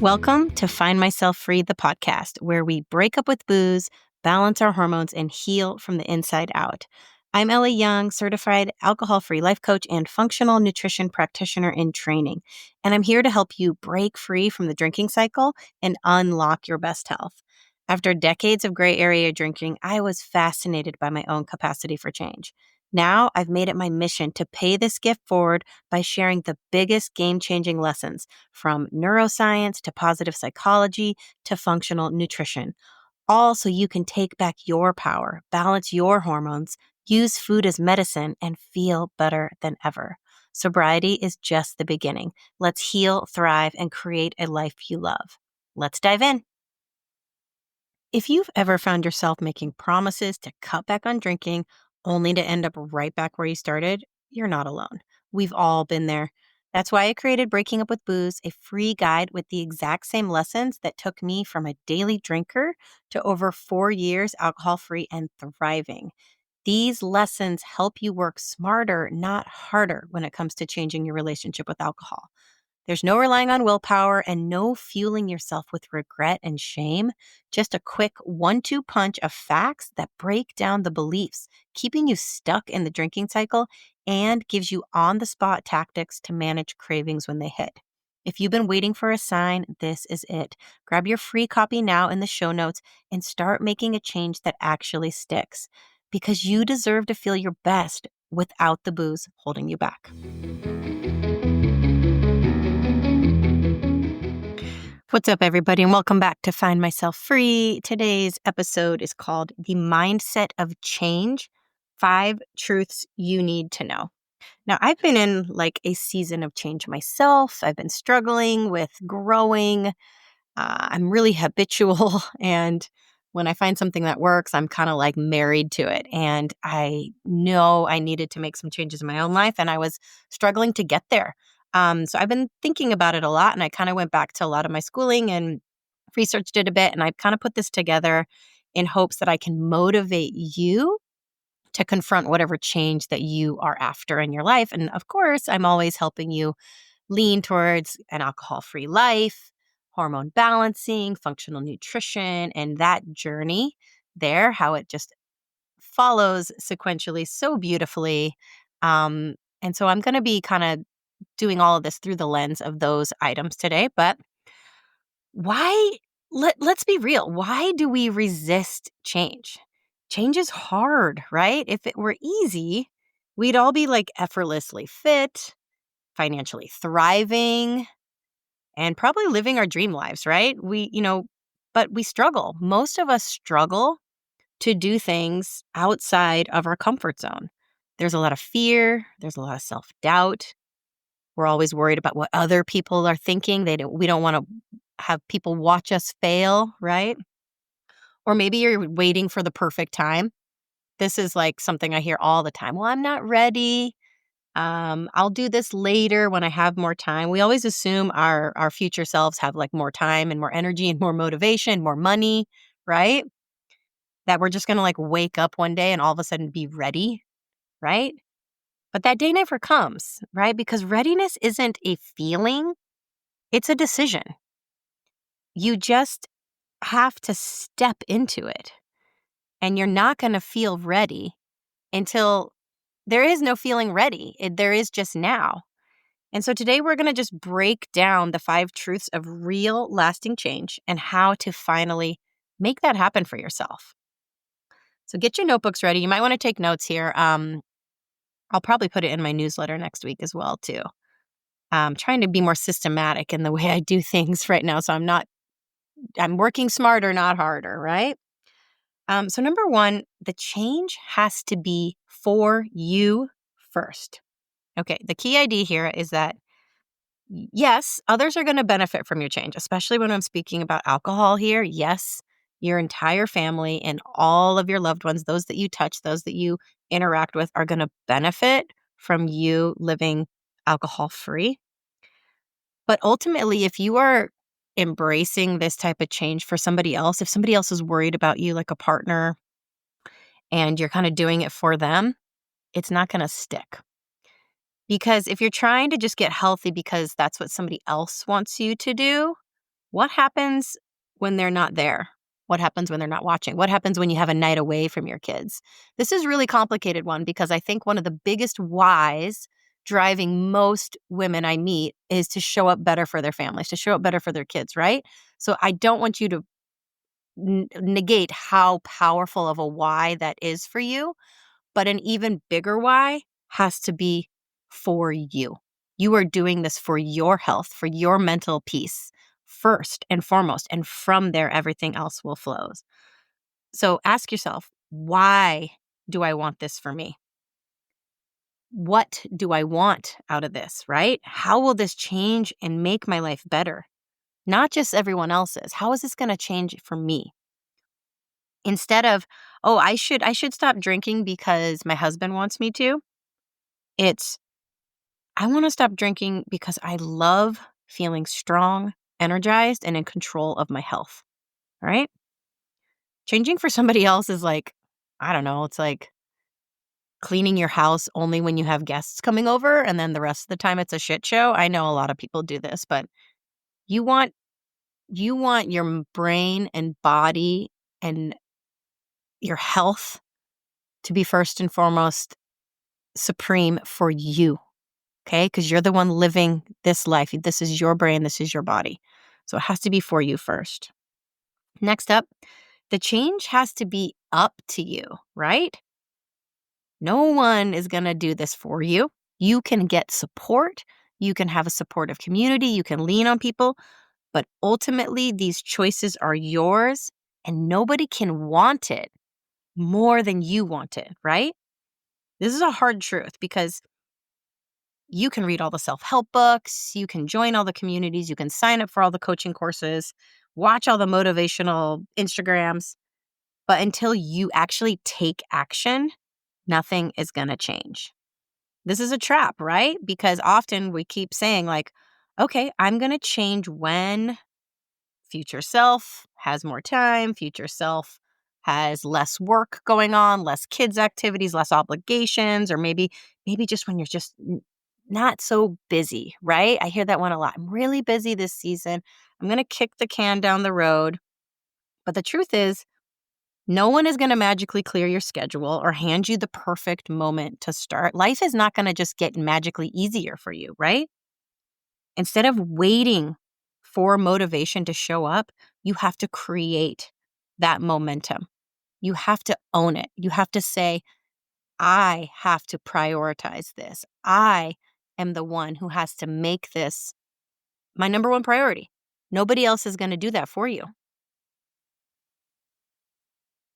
Welcome to Find Myself Free, the podcast, where we break up with booze, balance our hormones, and heal from the inside out. I'm Ellie Young, certified alcohol-free life coach and functional nutrition practitioner in training. And I'm here to help you break free from the drinking cycle and unlock your best health. After decades of gray area drinking, I was fascinated by my own capacity for change. Now I've made it my mission to pay this gift forward by sharing the biggest game-changing lessons from neuroscience to positive psychology to functional nutrition, all so you can take back your power, balance your hormones, use food as medicine, and feel better than ever. Sobriety is just the beginning. Let's heal, thrive, and create a life you love. Let's dive in. If you've ever found yourself making promises to cut back on drinking only to end up right back where you started, you're not alone. We've all been there. That's why I created Breaking Up with Booze, a free guide with the exact same lessons that took me from a daily drinker to over 4 years alcohol-free and thriving. These lessons help you work smarter, not harder, when it comes to changing your relationship with alcohol. There's no relying on willpower and no fueling yourself with regret and shame. Just a quick 1-2 punch of facts that break down the beliefs, keeping you stuck in the drinking cycle and gives you on-the-spot tactics to manage cravings when they hit. If you've been waiting for a sign, this is it. Grab your free copy now in the show notes and start making a change that actually sticks, because you deserve to feel your best without the booze holding you back. What's up, everybody, and welcome back to Find Myself Free. Today's episode is called The Mindset of Change, 5 Truths You Need to Know. Now, I've been in like a season of change myself. I've been struggling with growing. I'm really habitual, and when I find something that works, I'm kind of like married to it. And I know I needed to make some changes in my own life, and I was struggling to get there. So I've been thinking about it a lot, and I kind of went back to a lot of my schooling and researched it a bit, and I kind of put this together in hopes that I can motivate you to confront whatever change that you are after in your life. And of course, I'm always helping you lean towards an alcohol-free life, hormone balancing, functional nutrition, and that journey there, how it just follows sequentially so beautifully. And so I'm going to be kind of doing all of this through the lens of those items today. But why, let's be real, why do we resist change? Change is hard, right? If it were easy, we'd all be like effortlessly fit, financially thriving, and probably living our dream lives, right? But we struggle. Most of us struggle to do things outside of our comfort zone. There's a lot of fear, there's a lot of self-doubt. We're always worried about what other people are thinking. We don't want to have people watch us fail, right? Or maybe you're waiting for the perfect time. This is like something I hear all the time. Well, I'm not ready. I'll do this later when I have more time. We always assume our future selves have like more time and more energy and more motivation, more money, right? That we're just going to like wake up one day and all of a sudden be ready, right? But that day never comes, right? Because readiness isn't a feeling, it's a decision. You just have to step into it. And you're not going to feel ready until there is no feeling ready. There is just now. And so today we're going to just break down the 5 truths of real lasting change and how to finally make that happen for yourself. So get your notebooks ready. You might want to take notes here. I'll probably put it in my newsletter next week as well, too. I'm trying to be more systematic in the way I do things right now. So I'm working smarter, not harder, right? So number 1, the change has to be for you first. Okay, the key idea here is that yes, others are going to benefit from your change, especially when I'm speaking about alcohol here. Yes, your entire family and all of your loved ones, those that you touch, those that you interact with, are going to benefit from you living alcohol free. But ultimately, if you are embracing this type of change for somebody else, if somebody else is worried about you, like a partner, and you're kind of doing it for them, it's not going to stick. Because if you're trying to just get healthy because that's what somebody else wants you to do, What happens when they're not there? What happens when they're not watching? What happens when you have a night away from your kids? This is a really complicated one because I think one of the biggest whys driving most women I meet is to show up better for their families, to show up better for their kids, right? So I don't want you to negate how powerful of a why that is for you, but an even bigger why has to be for you. You are doing this for your health, for your mental peace, first and foremost. And from there, everything else will flow. So ask yourself, why do I want this for me? What do I want out of this, right? How will this change and make my life better? Not just everyone else's. How is this going to change it for me? Instead of, oh, I should stop drinking because my husband wants me to. It's, I want to stop drinking because I love feeling strong, energized, and in control of my health, right? Changing for somebody else is like, I don't know, it's like cleaning your house only when you have guests coming over and then the rest of the time it's a shit show. I know a lot of people do this, but you want your brain and body and your health to be first and foremost supreme for you. Okay? Because you're the one living this life. This is your brain, this is your body. So it has to be for you first. Next up, the change has to be up to you, right? No one is going to do this for you. You can get support. You can have a supportive community. You can lean on people. But ultimately, these choices are yours and nobody can want it more than you want it, right? This is a hard truth because you can read all the self-help books, you can join all the communities, you can sign up for all the coaching courses, watch all the motivational Instagrams, but until you actually take action, nothing is going to change. This is a trap, right? Because often we keep saying like, okay, I'm going to change when future self has more time, future self has less work going on, less kids activities, less obligations, or maybe just when you're just not so busy, right? I hear that one a lot. I'm really busy this season. I'm going to kick the can down the road. But the truth is, no one is going to magically clear your schedule or hand you the perfect moment to start. Life is not going to just get magically easier for you, right? Instead of waiting for motivation to show up, you have to create that momentum. You have to own it. You have to say, I have to prioritize this. I am the one who has to make this my number one priority. Nobody else is going to do that for you.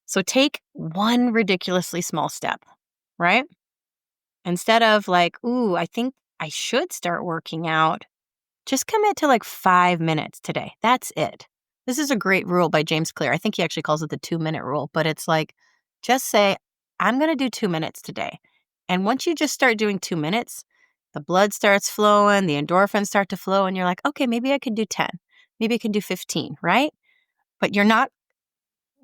So take one ridiculously small step, right? Instead of like, ooh, I think I should start working out, just commit to like 5 minutes today. That's it. This is a great rule by James Clear. I think he actually calls it the 2-minute rule, but it's like, just say, I'm going to do 2 minutes today. And once you just start doing 2 minutes, the blood starts flowing, the endorphins start to flow, and you're like, okay, maybe I can do 10. Maybe I can do 15, right? But you're not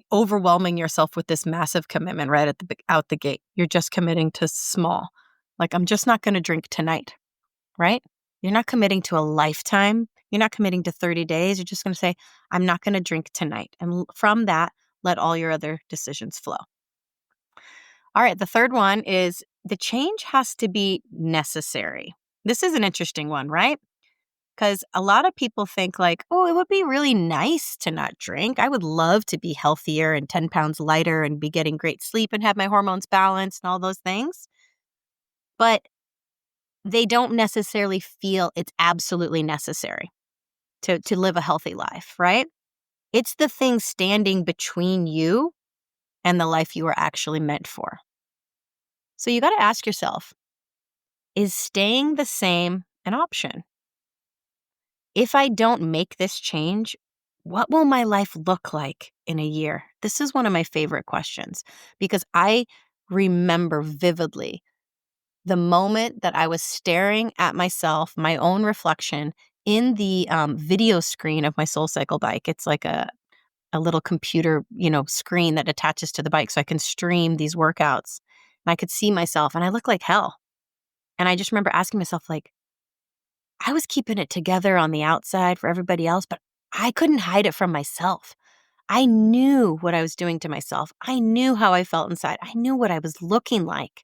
overwhelming yourself with this massive commitment right out the gate. You're just committing to small. Like, I'm just not going to drink tonight, right? You're not committing to a lifetime. You're not committing to 30 days. You're just going to say, I'm not going to drink tonight. And from that, let all your other decisions flow. All right. The third one is the change has to be necessary. This is an interesting one, right? Because a lot of people think like, oh, it would be really nice to not drink. I would love to be healthier and 10 pounds lighter and be getting great sleep and have my hormones balanced and all those things. But they don't necessarily feel it's absolutely necessary to live a healthy life, right? It's the thing standing between you and the life you are actually meant for. So you got to ask yourself, is staying the same an option? If I don't make this change, what will my life look like in a year? This is one of my favorite questions because I remember vividly the moment that I was staring at myself, my own reflection in the video screen of my SoulCycle bike. It's like a little computer, screen that attaches to the bike so I can stream these workouts. And I could see myself and I look like hell. And I just remember asking myself, like, I was keeping it together on the outside for everybody else, but I couldn't hide it from myself. I knew what I was doing to myself. I knew how I felt inside. I knew what I was looking like.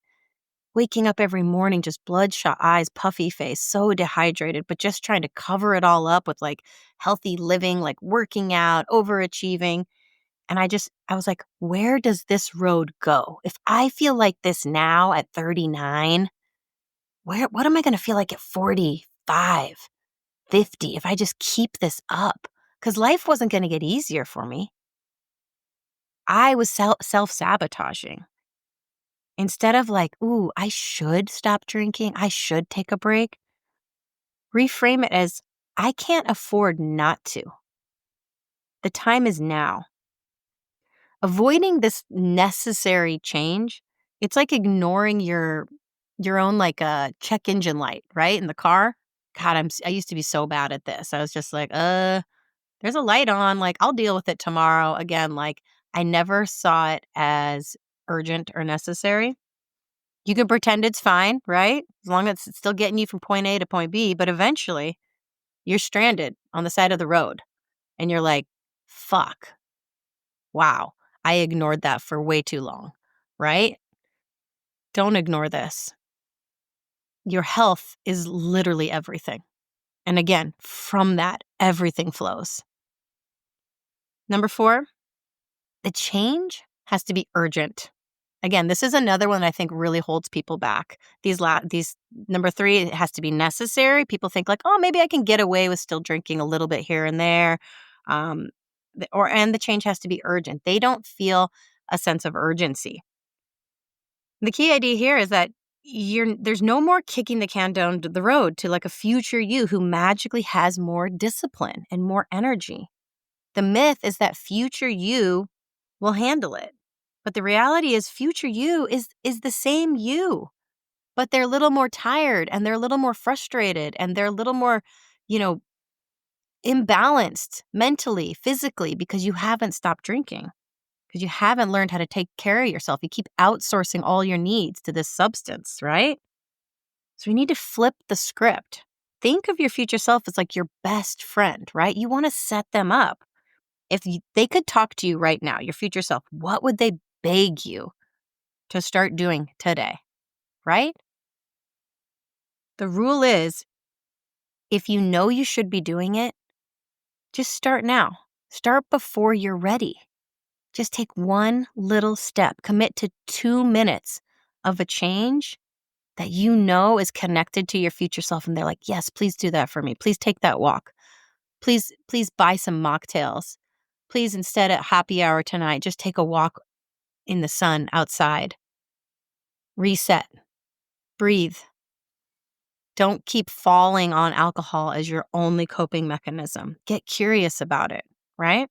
Waking up every morning, just bloodshot eyes, puffy face, so dehydrated, but just trying to cover it all up with like healthy living, like working out, overachieving. And I was like, where does this road go? If I feel like this now at 39, what am I going to feel like at 45, 50 if I just keep this up? Because life wasn't going to get easier for me. I was self-sabotaging. Instead of like, ooh, I should stop drinking, I should take a break, reframe it as, I can't afford not to. The time is now. Avoiding this necessary change, it's like ignoring your own like a check engine light, right? In the car. God, I used to be so bad at this. I was just like, there's a light on, like I'll deal with it tomorrow. Again, like I never saw it as urgent or necessary. You can pretend it's fine, right? As long as it's still getting you from point A to point B, but eventually you're stranded on the side of the road and you're like, fuck, wow, I ignored that for way too long, right? Don't ignore this. Your health is literally everything. And again, from that, everything flows. Number 4, the change has to be urgent. Again, this is another one that I think really holds people back. These number 3, it has to be necessary. People think like, oh, maybe I can get away with still drinking a little bit here and there. Um, and the change has to be urgent. They don't feel a sense of urgency. The key idea here is that there's no more kicking the can down the road to like a future you who magically has more discipline and more energy. The myth is that future you will handle it. But the reality is future you is the same you, but they're a little more tired and they're a little more frustrated and they're a little more, you know, imbalanced mentally, physically, because you haven't stopped drinking, because you haven't learned how to take care of yourself. You keep outsourcing all your needs to this substance, right? So we need to flip the script. Think of your future self as like your best friend, right? You want to set them up. If they could talk to you right now, your future self, what would they beg you to start doing today, right? The rule is, if you know you should be doing it, just start now. Start before you're ready. Just take one little step. Commit to 2 minutes of a change that you know is connected to your future self. And they're like, yes, please do that for me. Please take that walk. Please buy some mocktails. Please, instead at happy hour tonight, just take a walk in the sun outside. Reset. Breathe. Don't keep falling on alcohol as your only coping mechanism. Get curious about it, right?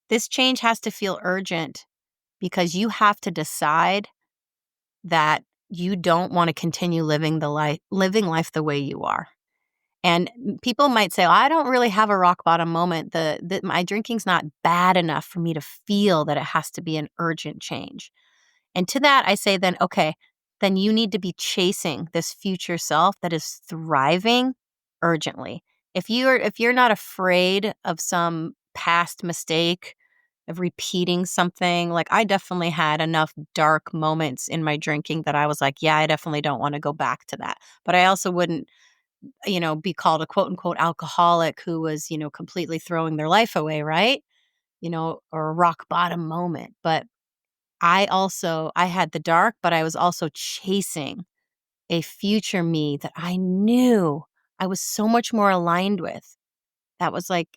This change has to feel urgent because you have to decide that you don't want to continue living life the way you are. And people might say, I don't really have a rock bottom moment. My drinking's not bad enough for me to feel that it has to be an urgent change. And to that, I say then, okay, then you need to be chasing this future self that is thriving urgently. If you're not afraid of some past mistake, of repeating something, like I definitely had enough dark moments in my drinking that I was like, yeah, I definitely don't want to go back to that. But I also wouldn't, be called a quote unquote alcoholic who was, completely throwing their life away, right? Or a rock bottom moment. But I had the dark, but I was also chasing a future me that I knew I was so much more aligned with. That was like,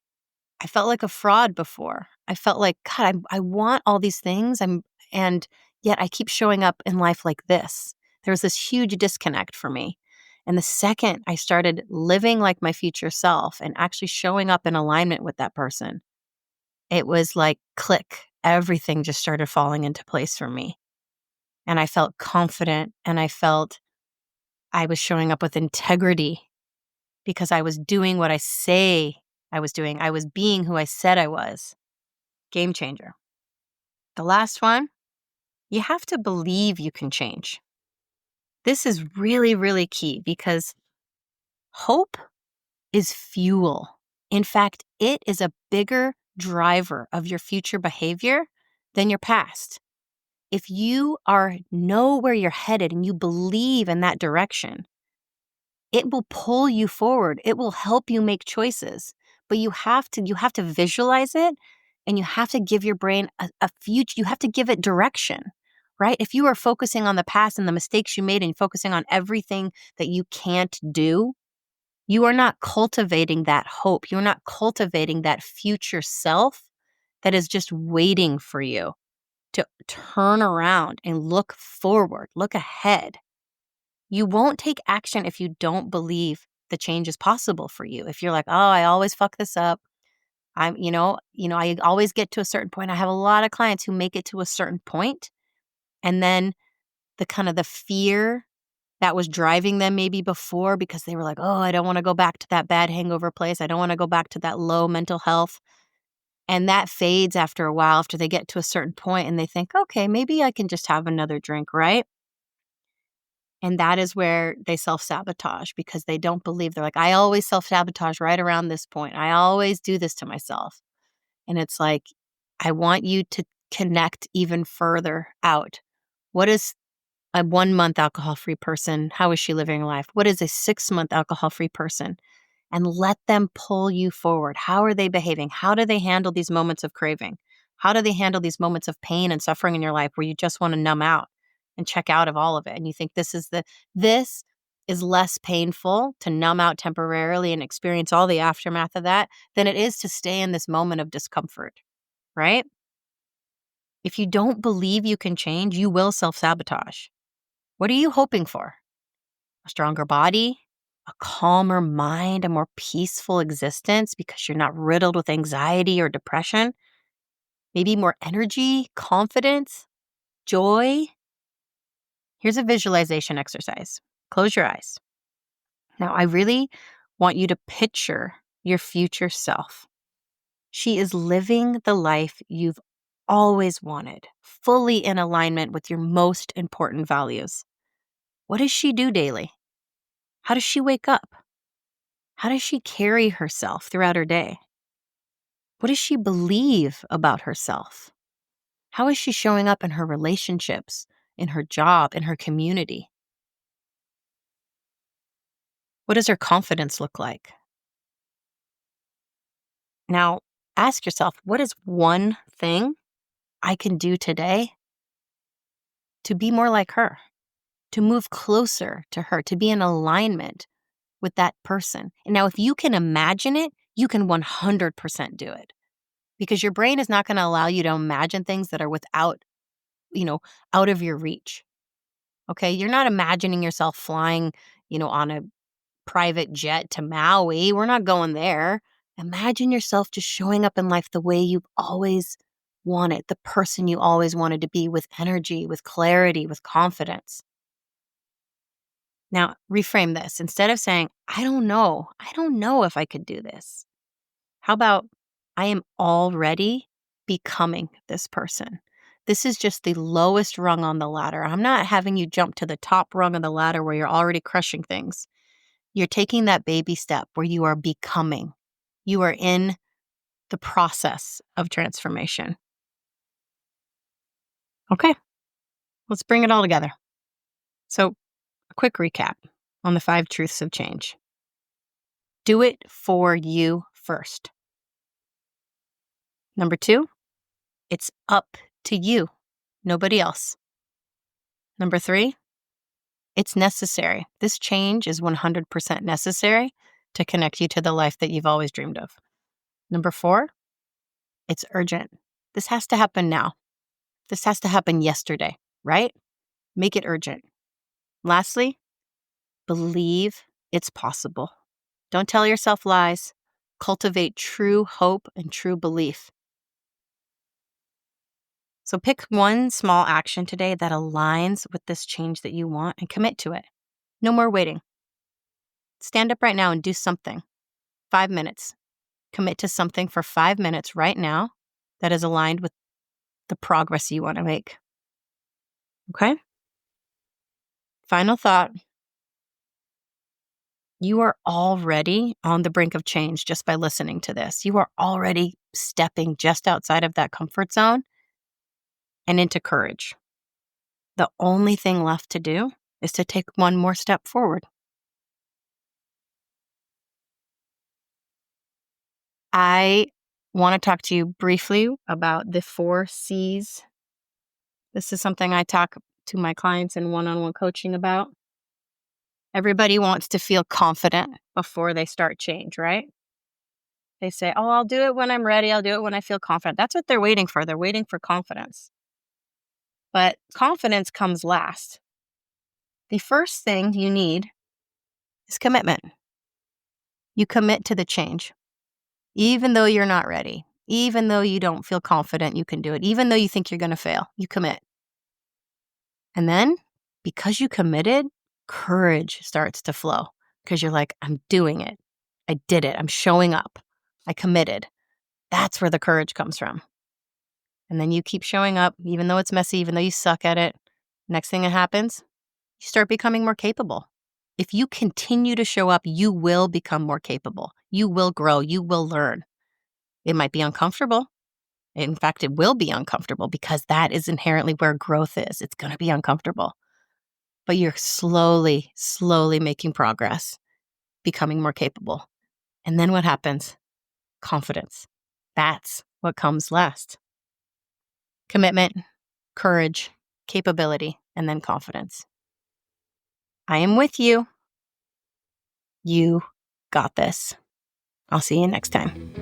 I felt like a fraud before. I felt like, God, I want all these things. And yet I keep showing up in life like this. There was this huge disconnect for me. And the second I started living like my future self and actually showing up in alignment with that person, it was like click. Everything just started falling into place for me. And I felt confident and I felt I was showing up with integrity because I was doing what I say I was doing. I was being who I said I was. Game changer. The last one, you have to believe you can change. This is really, really key because hope is fuel. In fact, it is a bigger driver of your future behavior than your past. If you know where you're headed and you believe in that direction, it will pull you forward. It will help you make choices. But you have to visualize it, and you have to give your brain a future. You have to give it direction, right? If you are focusing on the past and the mistakes you made and focusing on everything that you can't do, you are not cultivating that hope. You're not cultivating that future self that is just waiting for you to turn around and look forward, look ahead. You won't take action if you don't believe the change is possible for you. If you're like, "Oh, I always fuck this up. I always get to a certain point." I have a lot of clients who make it to a certain point, and then the fear that was driving them maybe before, because they were like, "Oh, I don't want to go back to that bad hangover place. I don't want to go back to that low mental health." And that fades after a while, after they get to a certain point and they think, "Okay, maybe I can just have another drink," right? And that is where they self-sabotage, because they don't believe. They're like, "I always self-sabotage right around this point. I always do this to myself." And it's like, I want you to connect even further out. What is a 1-month alcohol-free person? How is she living her life? What is a 6-month alcohol-free person? And let them pull you forward. How are they behaving? How do they handle these moments of craving? How do they handle these moments of pain and suffering in your life where you just want to numb out and check out of all of it? And you think this is less painful to numb out temporarily and experience all the aftermath of that than it is to stay in this moment of discomfort, right? If you don't believe you can change, you will self-sabotage. What are you hoping for? A stronger body, a calmer mind, a more peaceful existence because you're not riddled with anxiety or depression, maybe more energy, confidence, joy. Here's a visualization exercise. Close your eyes. Now, I really want you to picture your future self. She is living the life you've always wanted, fully in alignment with your most important values. What does she do daily? How does she wake up? How does she carry herself throughout her day? What does she believe about herself? How is she showing up in her relationships, in her job, in her community? What does her confidence look like? Now, ask yourself, what is one thing I can do today to be more like her, to move closer to her, to be in alignment with that person? And now, if you can imagine it, you can 100% do it, because your brain is not going to allow you to imagine things that are you know, out of your reach. Okay. You're not imagining yourself flying, on a private jet to Maui. We're not going there. Imagine yourself just showing up in life the way you've always wanted, the person you always wanted to be, with energy, with clarity, with confidence. Now, reframe this. Instead of saying, I don't know if I could do this. How about, I am already becoming this person? This is just the lowest rung on the ladder. I'm not having you jump to the top rung of the ladder where you're already crushing things. You're taking that baby step where you are becoming. You are in the process of transformation. Okay, let's bring it all together. So, a quick recap on the 5 truths of change. Do it for you first. Number 2, it's up to you, nobody else. Number 3, it's necessary. This change is 100% necessary to connect you to the life that you've always dreamed of. Number 4, it's urgent. This has to happen now. This has to happen yesterday, right? Make it urgent. Lastly, believe it's possible. Don't tell yourself lies. Cultivate true hope and true belief. So pick one small action today that aligns with this change that you want and commit to it. No more waiting. Stand up right now and do something. 5 minutes. Commit to something for 5 minutes right now that is aligned with the progress you want to make. Okay? Final thought. You are already on the brink of change just by listening to this. You are already stepping just outside of that comfort zone and into courage. The only thing left to do is to take one more step forward. I want to talk to you briefly about the 4 C's. This is something I talk to my clients in one-on-one coaching about. Everybody wants to feel confident before they start change, right? They say, oh, I'll do it when I'm ready. I'll do it when I feel confident. That's what they're waiting for. They're waiting for confidence. But confidence comes last. The first thing you need is commitment. You commit to the change, even though you're not ready, even though you don't feel confident you can do it, even though you think you're going to fail, you commit. And then because you committed, courage starts to flow because you're like, I'm doing it. I did it. I'm showing up. I committed. That's where the courage comes from. And then you keep showing up, even though it's messy, even though you suck at it. Next thing that happens, you start becoming more capable. If you continue to show up, you will become more capable. You will grow. You will learn. It might be uncomfortable. In fact, it will be uncomfortable because that is inherently where growth is. It's going to be uncomfortable. But you're slowly making progress, becoming more capable. And then what happens? Confidence. That's what comes last. Commitment, courage, capability, and then confidence. I am with you. You got this. I'll see you next time.